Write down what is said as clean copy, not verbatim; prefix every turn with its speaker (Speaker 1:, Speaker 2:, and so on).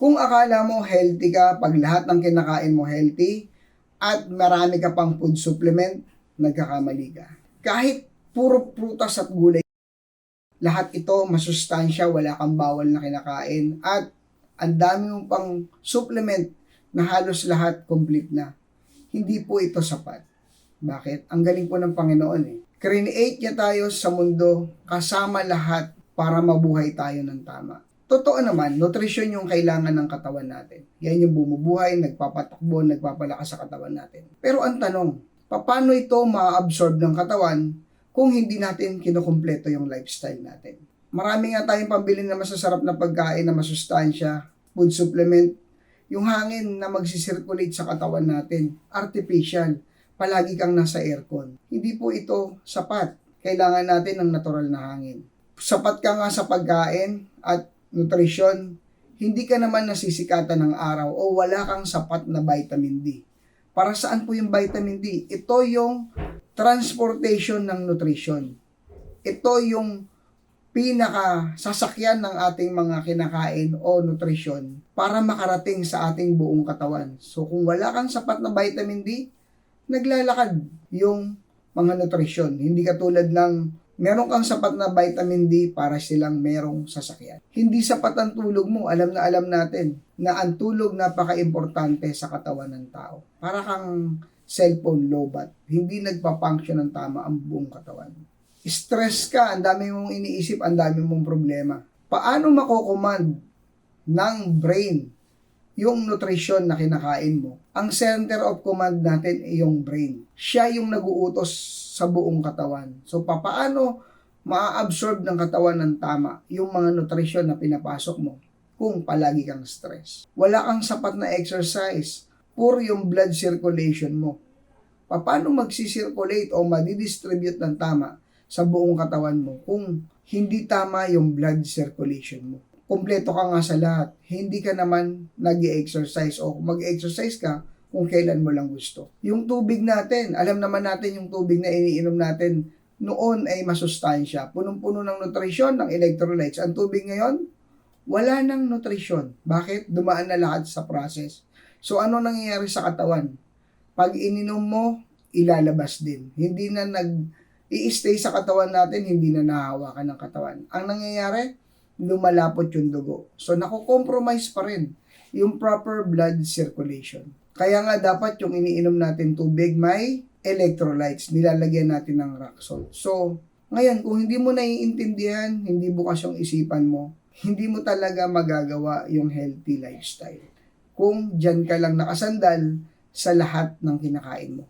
Speaker 1: Kung akala mo healthy ka pag lahat ng kinakain mo healthy at marami ka pang food supplement, nagkakamali ka. Kahit puro prutas at gulay, lahat ito masustansya, wala kang bawal na kinakain at ang dami mong pang supplement na halos lahat complete na. Hindi po ito sapat. Bakit? Ang galing po ng Panginoon eh. Create niya tayo sa mundo kasama lahat para mabuhay tayo ng tama. Totoo naman, nutrition yung kailangan ng katawan natin. Yan yung bumubuhay, nagpapatakbo, nagpapalakas sa katawan natin. Pero ang tanong, paano ito ma-absorb ng katawan kung hindi natin kinukumpleto yung lifestyle natin? Marami nga tayong pambili na masasarap na pagkain na masustansya, food supplement, yung hangin na magsisirculate sa katawan natin, artificial, palagi kang nasa aircon. Hindi po ito sapat. Kailangan natin ng natural na hangin. Sapat ka nga sa pagkain at nutrition, hindi ka naman nasisikatan ng araw o wala kang sapat na vitamin D. Para saan po yung vitamin D? Ito yung transportation ng nutrition. Ito yung pinaka-sasakyan ng ating mga kinakain o nutrition para makarating sa ating buong katawan. So kung wala kang sapat na vitamin D, naglalakad yung mga nutrition. Hindi katulad ng meron kang sapat na vitamin D para silang merong sasakyan. Hindi sapat ang tulog mo. Alam natin na ang tulog napaka-importante sa katawan ng tao. Para kang cellphone lobat. Hindi nagpa-function ng tama ang buong katawan. Stress ka, ang dami mong iniisip, ang dami mong problema. Paano makocommand ng brain yung nutrition na kinakain mo? Ang center of command natin ay yung brain. Siya yung nag-uutos sa buong katawan. So, paano ma-absorb ng katawan ng tama yung mga nutrition na pinapasok mo kung palagi kang stress? Wala kang sapat na exercise, poor yung blood circulation mo. Paano magsisirculate o madidistribute ng tama sa buong katawan mo kung hindi tama yung blood circulation mo? Kumpleto ka nga sa lahat. Hindi ka naman nag-exercise o mag-exercise ka kung kailan mo lang gusto. Yung tubig natin, alam naman natin yung tubig na iniinom natin noon ay masustansya. Punong-puno ng nutrisyon, ng electrolytes. Ang tubig ngayon, wala ng nutrisyon. Bakit? Dumaan na lahat sa process. So ano nangyayari sa katawan? Pag ininom mo, ilalabas din. Hindi na i-stay sa katawan natin, hindi na nahahawakan ng katawan. Ang nangyayari, lumalapot yung dugo. So nakokompromise pa rin yung proper blood circulation. Kaya nga dapat yung iniinom natin tubig may electrolytes, nilalagyan natin ng rock salt. So, ngayon kung hindi mo naiintindihan, hindi bukas yung isipan mo, hindi mo talaga magagawa yung healthy lifestyle. Kung dyan ka lang nakasandal sa lahat ng kinakain mo.